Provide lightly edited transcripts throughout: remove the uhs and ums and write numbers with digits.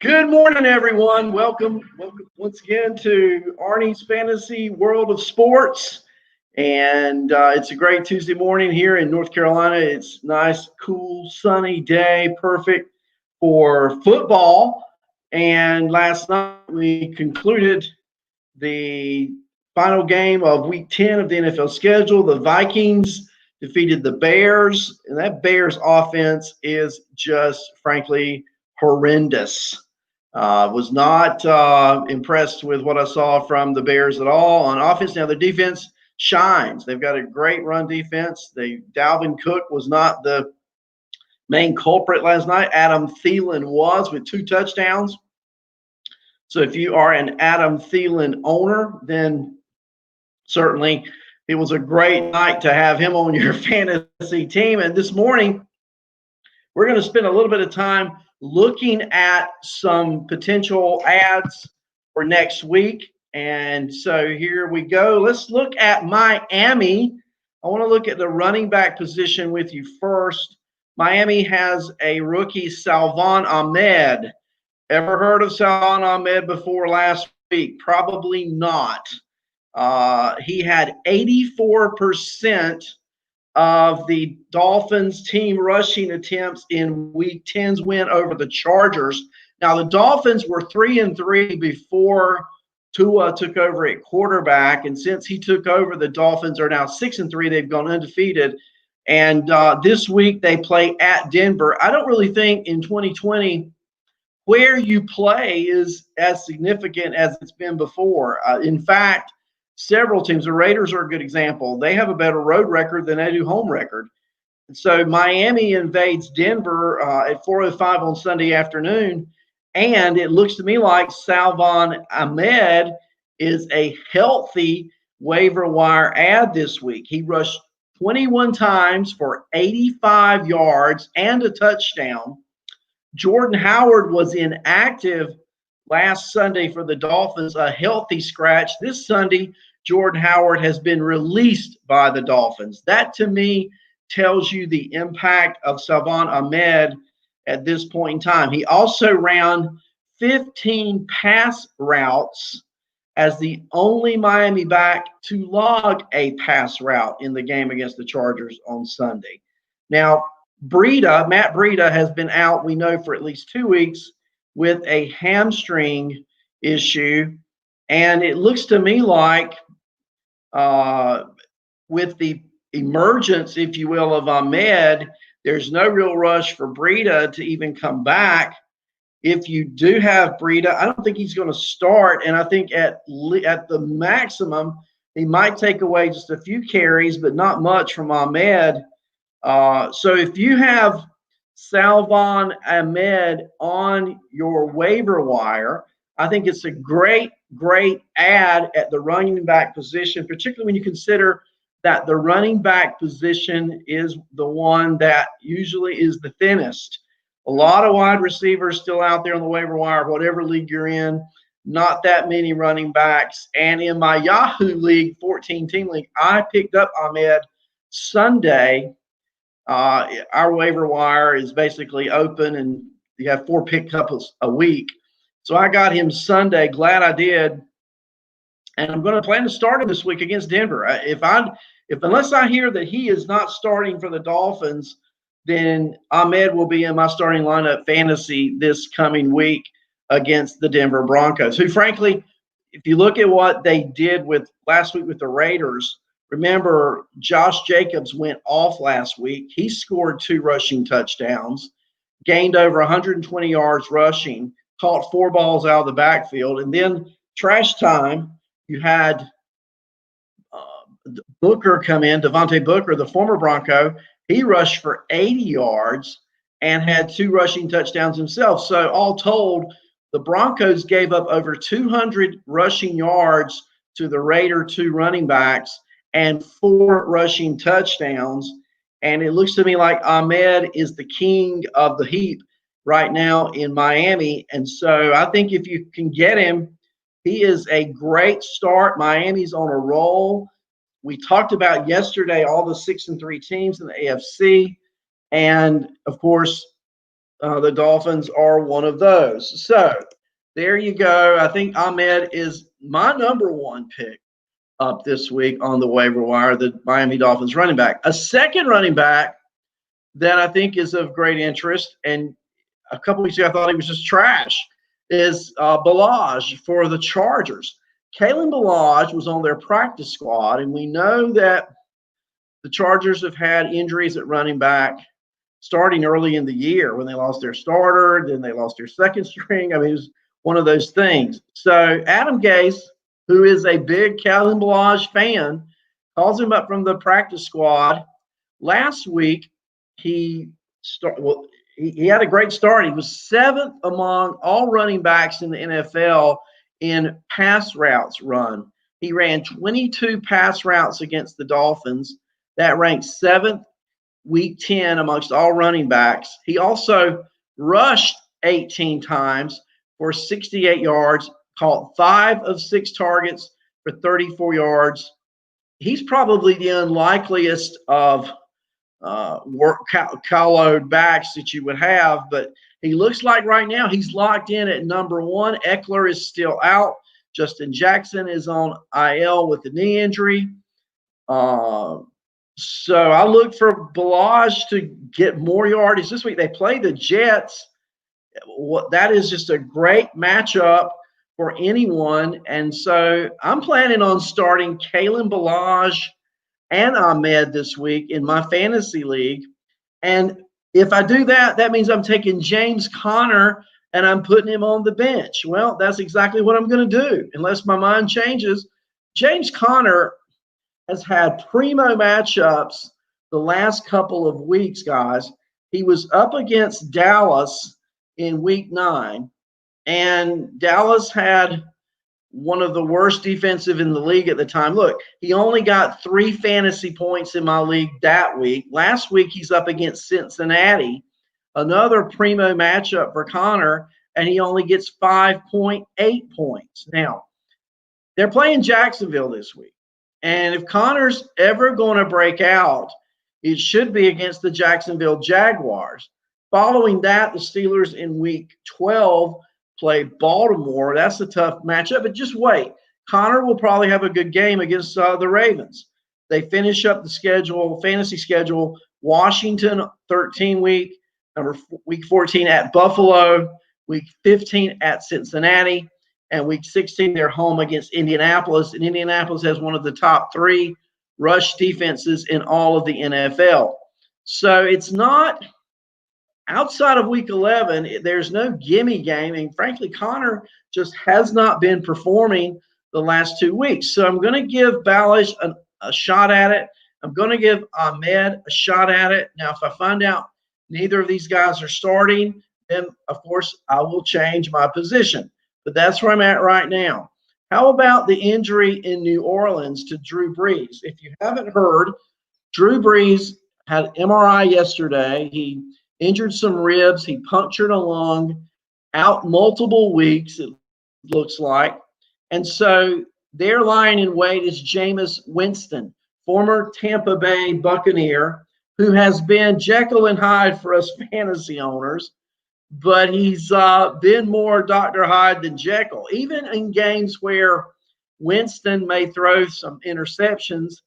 Good morning, everyone. Welcome once again to Arnie's Fantasy World of Sports. And it's a great Tuesday morning here in North Carolina. It's nice, cool, sunny day, perfect for football. And last night we concluded the final game of Week 10 of the NFL schedule. The Vikings defeated the Bears, and that Bears offense is just, frankly, horrendous. Was not impressed with what I saw from the Bears at all on offense. Now, their defense shines. They've got a great run defense. Dalvin Cook was not the main culprit last night. Adam Thielen was with 2 touchdowns. So if you are an Adam Thielen owner, then certainly it was a great night to have him on your fantasy team. And this morning, we're going to spend a little bit of time looking at some potential ads for next week. And so here we go. Let's look at Miami. I want to look at the running back position with you first. Miami has a rookie, Salvon Ahmed. Ever heard of Salvon Ahmed before last week? Probably not. He had 84% of the Dolphins team rushing attempts in Week 10's win over the Chargers. Now, the Dolphins were 3-3 before Tua took over at quarterback, and since he took over, the Dolphins are now 6-3. They've gone undefeated, and this week they play at Denver. I don't really think in 2020 where you play is as significant as it's been before. In fact, several teams, the Raiders are a good example. They have a better road record than they do home record. And so Miami invades Denver at 4:05 on Sunday afternoon, and it looks to me like Salvon Ahmed is a healthy waiver wire ad this week. He rushed 21 times for 85 yards and a touchdown. Jordan Howard was inactive last Sunday for the Dolphins, a healthy scratch. This Sunday, Jordan Howard has been released by the Dolphins. That, to me, tells you the impact of Salvon Ahmed at this point in time. He also ran 15 pass routes as the only Miami back to log a pass route in the game against the Chargers on Sunday. Now, Matt Breida has been out, we know, for at least 2 weeks with a hamstring issue. And it looks to me like with the emergence, if you will, of Ahmed, there's no real rush for Breida to even come back. If you do have Breida, I don't think he's going to start. And I think at the maximum, he might take away just a few carries, but not much from Ahmed. So if you have Salvon Ahmed on your waiver wire, I think it's a great ad at the running back position, particularly when you consider that the running back position is the one that usually is the thinnest. A lot of wide receivers still out there on the waiver wire, whatever league you're in, not that many running backs. And in my Yahoo League, 14-team league, I picked up Ahmed Sunday. Our waiver wire is basically open, and you have 4 pickups a week. So I got him Sunday. Glad I did. And I'm going to plan to start him this week against Denver. Unless I hear that he is not starting for the Dolphins, then Ahmed will be in my starting lineup fantasy this coming week against the Denver Broncos, who, frankly, if you look at what they did with last week with the Raiders, remember Josh Jacobs went off last week. He scored 2 rushing touchdowns, gained over 120 yards rushing, caught 4 balls out of the backfield. And then trash time, you had Booker come in, Devontae Booker, the former Bronco. He rushed for 80 yards and had 2 rushing touchdowns himself. So all told, the Broncos gave up over 200 rushing yards to the Raider 2 running backs and 4 rushing touchdowns. And it looks to me like Ahmed is the king of the heap right now in Miami. And so I think if you can get him, he is a great start. Miami's on a roll. We talked about yesterday all the 6-3 teams in the AFC. And, of course, The Dolphins are one of those. So there you go. I think Ahmed is my number one pick up this week on the waiver wire, the Miami Dolphins running back. A second running back that I think is of great interest, and a couple weeks ago I thought he was just trash, is Balaj for the Chargers. Kalen Balaj was on their practice squad, and we know that the Chargers have had injuries at running back starting early in the year when they lost their starter, then they lost their second string. I mean, it was one of those things. So Adam Gase, who is a big Kalen Balaj fan, calls him up from the practice squad. Last week, he had a great start. He was seventh among all running backs in the NFL in pass routes run. He ran 22 pass routes against the Dolphins. That ranked seventh week 10 amongst all running backs. He also rushed 18 times for 68 yards, caught 5 of 6 targets for 34 yards. He's probably the unlikeliest of workload backs that you would have, but he looks like right now he's locked in at number 1. Eckler is still out. Justin Jackson is on IL with a knee injury. So I look for Balaj to get more yardage this week. They play the Jets. That is just a great matchup for anyone. And so I'm planning on starting Kalen Balaj and Ahmed this week in my fantasy league. And if I do that, that means I'm taking James Conner and I'm putting him on the bench. Well, that's exactly what I'm going to do, unless my mind changes. James Conner has had primo matchups the last couple of weeks, guys. He was up against Dallas in week 9, and Dallas had one of the worst defensive in the league at the time. Look, he only got 3 fantasy points in my league that week. Last week, he's up against Cincinnati, another primo matchup for Conner, and he only gets 5.8 points. Now, they're playing Jacksonville this week. And if Connor's ever going to break out, it should be against the Jacksonville Jaguars. Following that, the Steelers in week 12 play Baltimore. That's a tough matchup, but just wait. Connor will probably have a good game against the Ravens. They finish up the schedule, fantasy schedule, Washington 13 week, week 14 at Buffalo, week 15 at Cincinnati, and week 16, they're home against Indianapolis. And Indianapolis has one of the top 3 rush defenses in all of the NFL. So it's not outside of week 11, there's no gimme game. And frankly, Connor just has not been performing the last 2 weeks. So I'm going to give Balaj a shot at it. I'm going to give Ahmed a shot at it. Now, if I find out neither of these guys are starting, then, of course, I will change my position. But that's where I'm at right now. How about the injury in New Orleans to Drew Brees? If you haven't heard, Drew Brees had MRI yesterday. He injured some ribs. He punctured a lung, out multiple weeks, it looks like. And so they're lying in wait is Jameis Winston, former Tampa Bay Buccaneer, who has been Jekyll and Hyde for us fantasy owners. But he's been more Dr. Hyde than Jekyll. Even in games where Winston may throw some interceptions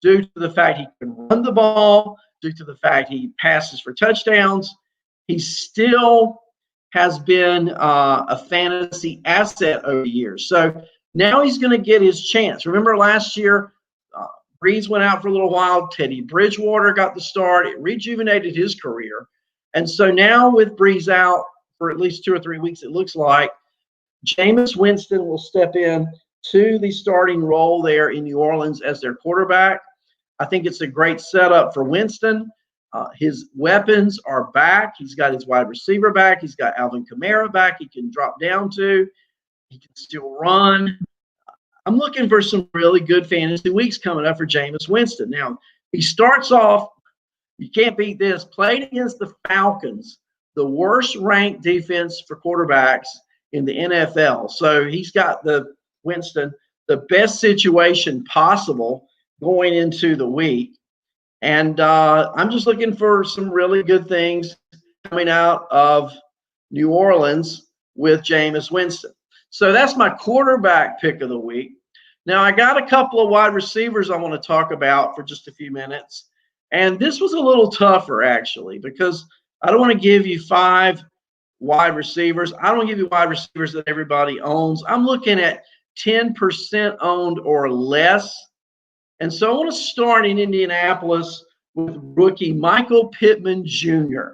due to the fact he can run the ball, due to the fact he passes for touchdowns, he still has been a fantasy asset over the years. So now he's going to get his chance. Remember last year, Brees went out for a little while. Teddy Bridgewater got the start. It rejuvenated his career. And so now with Brees out for at least 2 or 3 weeks, it looks like Jameis Winston will step in to the starting role there in New Orleans as their quarterback. I think it's a great setup for Winston. His weapons are back. He's got his wide receiver back. He's got Alvin Kamara back. He can drop down to. He can still run. I'm looking for some really good fantasy weeks coming up for Jameis Winston. Now, he starts off, you can't beat this, played against the Falcons, the worst ranked defense for quarterbacks in the NFL. So he's got the Winston, the best situation possible going into the week. And I'm just looking for some really good things coming out of New Orleans with Jameis Winston. So that's my quarterback pick of the week. Now, I got a couple of wide receivers I want to talk about for just a few minutes. And this was a little tougher, actually, because I don't want to give you 5 wide receivers. I don't give you wide receivers that everybody owns. I'm looking at 10% owned or less. And so I want to start in Indianapolis with rookie Michael Pittman Jr.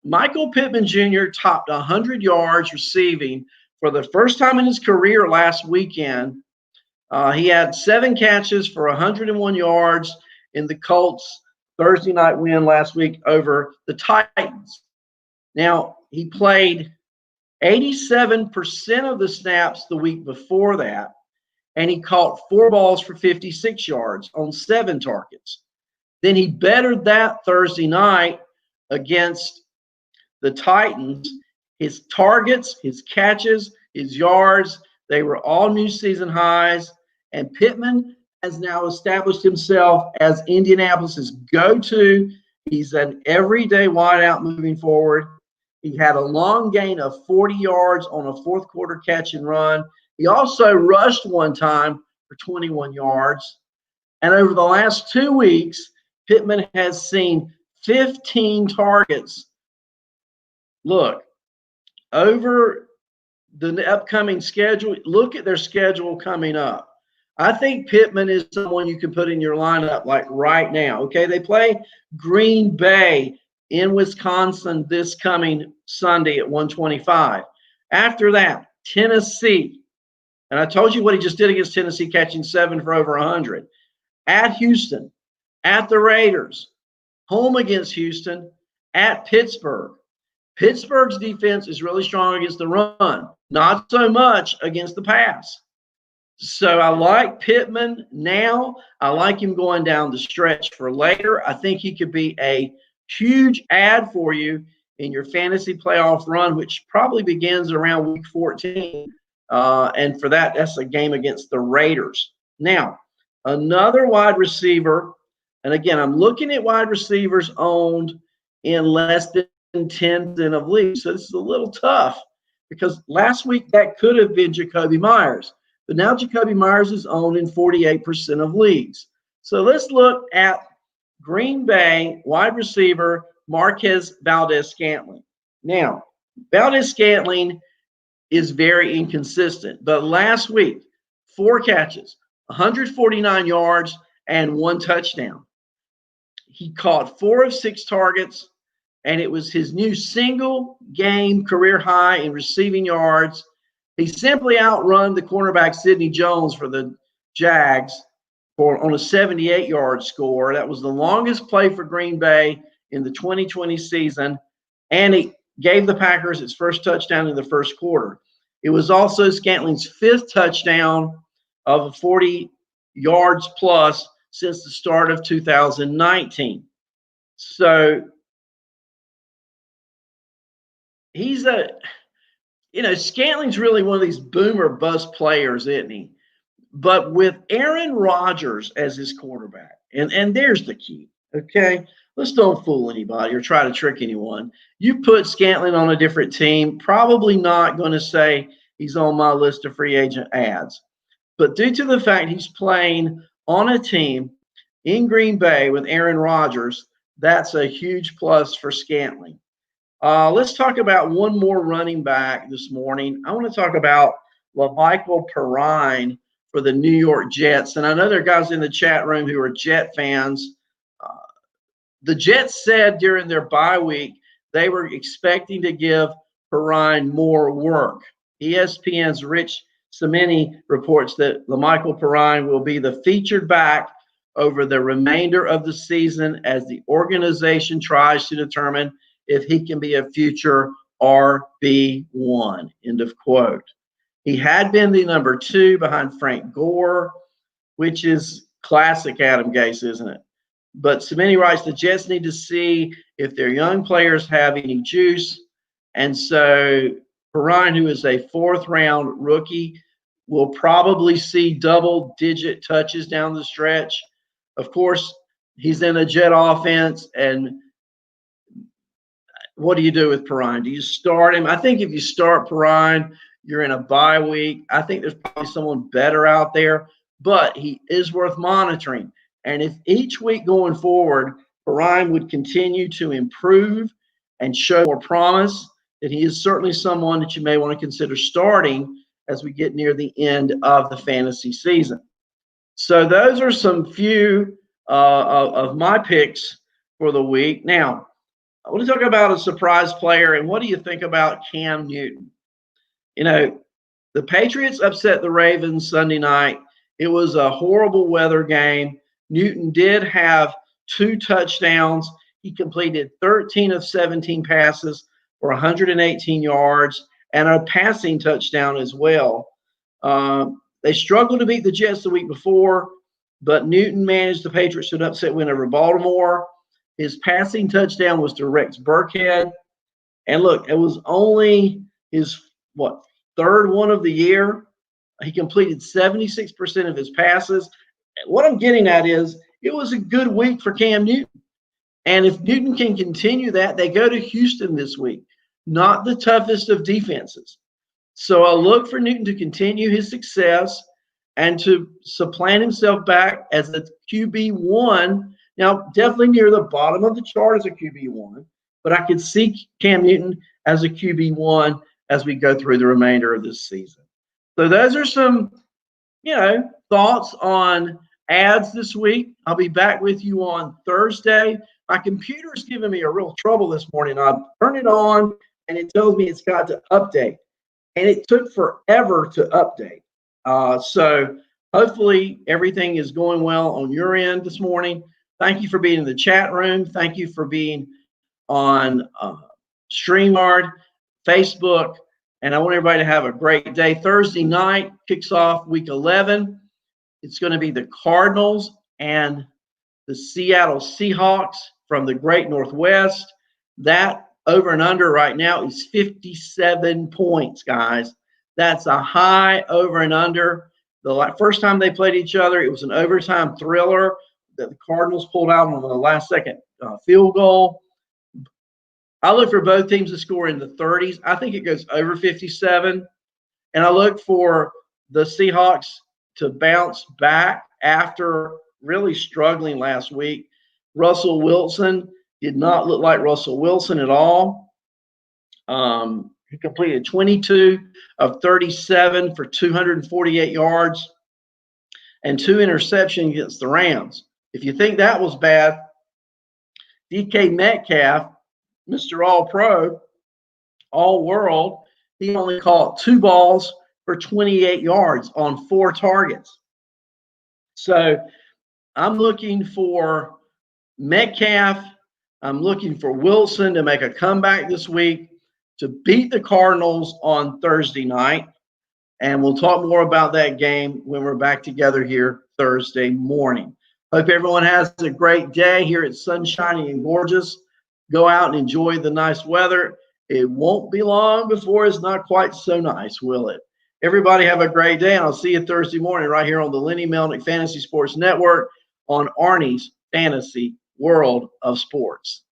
Michael Pittman Jr. topped 100 yards receiving for the first time in his career last weekend. He had 7 catches for 101 yards in the Colts' Thursday night win last week over the Titans. Now, he played 87% of the snaps the week before that, and he caught 4 balls for 56 yards on 7 targets. Then he bettered that Thursday night against the Titans. His targets, his catches, his yards, they were all new season highs. And Pittman has now established himself as Indianapolis's go-to. He's an everyday wideout moving forward. He had a long gain of 40 yards on a fourth quarter catch and run. He also rushed one time for 21 yards. And over the last 2 weeks, Pittman has seen 15 targets. Look, over the upcoming schedule, look at their schedule coming up. I think Pittman is someone you can put in your lineup like right now. Okay, they play Green Bay in Wisconsin this coming Sunday at 1:25. After that, Tennessee. And I told you what he just did against Tennessee, catching 7 for over 100. At Houston, at the Raiders, home against Houston, at Pittsburgh. Pittsburgh's defense is really strong against the run, not so much against the pass. So I like Pittman now. I like him going down the stretch for later. I think he could be a huge add for you in your fantasy playoff run, which probably begins around week 14. And for that, that's a game against the Raiders. Now, another wide receiver, and again, I'm looking at wide receivers owned in less than 10% of leagues. So this is a little tough because last week that could have been Jacoby Myers. But now Jacoby Myers is owned in 48% of leagues. So let's look at Green Bay wide receiver Marquez Valdes-Scantling. Now, Valdes-Scantling is very inconsistent. But last week, 4 catches, 149 yards, and 1 touchdown. He caught 4 of 6 targets, and it was his new single-game career high in receiving yards. He simply outrun the cornerback Sidney Jones for the Jags on a 78-yard score. That was the longest play for Green Bay in the 2020 season, and it gave the Packers its first touchdown in the first quarter. It was also Scantling's 5th touchdown of 40 yards plus since the start of 2019. So he's Scantling's really one of these boomer bust players, isn't he? But with Aaron Rodgers as his quarterback, and there's the key, okay? Let's don't fool anybody or try to trick anyone. You put Scantling on a different team, probably not going to say he's on my list of free agent ads. But due to the fact he's playing on a team in Green Bay with Aaron Rodgers, that's a huge plus for Scantling. Let's talk about one more running back this morning. I want to talk about LaMichael Perine for the New York Jets. And I know there are guys in the chat room who are Jet fans. The Jets said during their bye week they were expecting to give Perine more work. ESPN's Rich Cimini reports that LaMichael Perine will be the featured back over the remainder of the season as the organization tries to determine if he can be a future RB1, end of quote. He had been the number 2 behind Frank Gore, which is classic Adam Gase, isn't it? But Cimini writes, the Jets need to see if their young players have any juice. And so Perine, who is a 4th-round rookie, will probably see double-digit touches down the stretch. Of course, he's in a Jet offense, and what do you do with Perrine? Do you start him? I think if you start Perrine, you're in a bye week. I think there's probably someone better out there, but he is worth monitoring. And if each week going forward, Perrine would continue to improve and show more promise, then he is certainly someone that you may want to consider starting as we get near the end of the fantasy season. So those are some few of my picks for the week. Now, I want to talk about a surprise player, and what do you think about Cam Newton? You know, the Patriots upset the Ravens Sunday night. It was a horrible weather game. Newton did have 2 touchdowns. He completed 13 of 17 passes for 118 yards and a passing touchdown as well. They struggled to beat the Jets the week before, but Newton managed the Patriots to an upset win over Baltimore. His passing touchdown was to Rex Burkhead. And look, it was only his, third one of the year. He completed 76% of his passes. What I'm getting at is it was a good week for Cam Newton. And if Newton can continue that, they go to Houston this week, not the toughest of defenses. So I look for Newton to continue his success and to supplant himself back as a QB1. Now, definitely near the bottom of the chart as a QB1, but I could see Cam Newton as a QB1 as we go through the remainder of this season. So those are some, thoughts on ads this week. I'll be back with you on Thursday. My computer's giving me a real trouble this morning. I turn it on and it tells me it's got to update. And it took forever to update. So hopefully everything is going well on your end this morning. Thank you for being in the chat room. Thank you for being on StreamYard, Facebook. And I want everybody to have a great day. Thursday night kicks off week 11. It's going to be the Cardinals and the Seattle Seahawks from the Great Northwest. That over and under right now is 57 points, guys. That's a high over and under. The first time they played each other, it was an overtime thriller that the Cardinals pulled out on the last-second field goal. I look for both teams to score in the 30s. I think it goes over 57. And I look for the Seahawks to bounce back after really struggling last week. Russell Wilson did not look like Russell Wilson at all. He completed 22 of 37 for 248 yards and 2 interceptions against the Rams. If you think that was bad, DK Metcalf, Mr. All-Pro, All-World, he only caught 2 balls for 28 yards on 4 targets. So I'm looking for Metcalf. I'm looking for Wilson to make a comeback this week to beat the Cardinals on Thursday night. And we'll talk more about that game when we're back together here Thursday morning. Hope everyone has a great day here. It's sunshiny and gorgeous. Go out and enjoy the nice weather. It won't be long before it's not quite so nice, will it? Everybody have a great day, and I'll see you Thursday morning right here on the Lenny Melnick Fantasy Sports Network on Arnie's Fantasy World of Sports.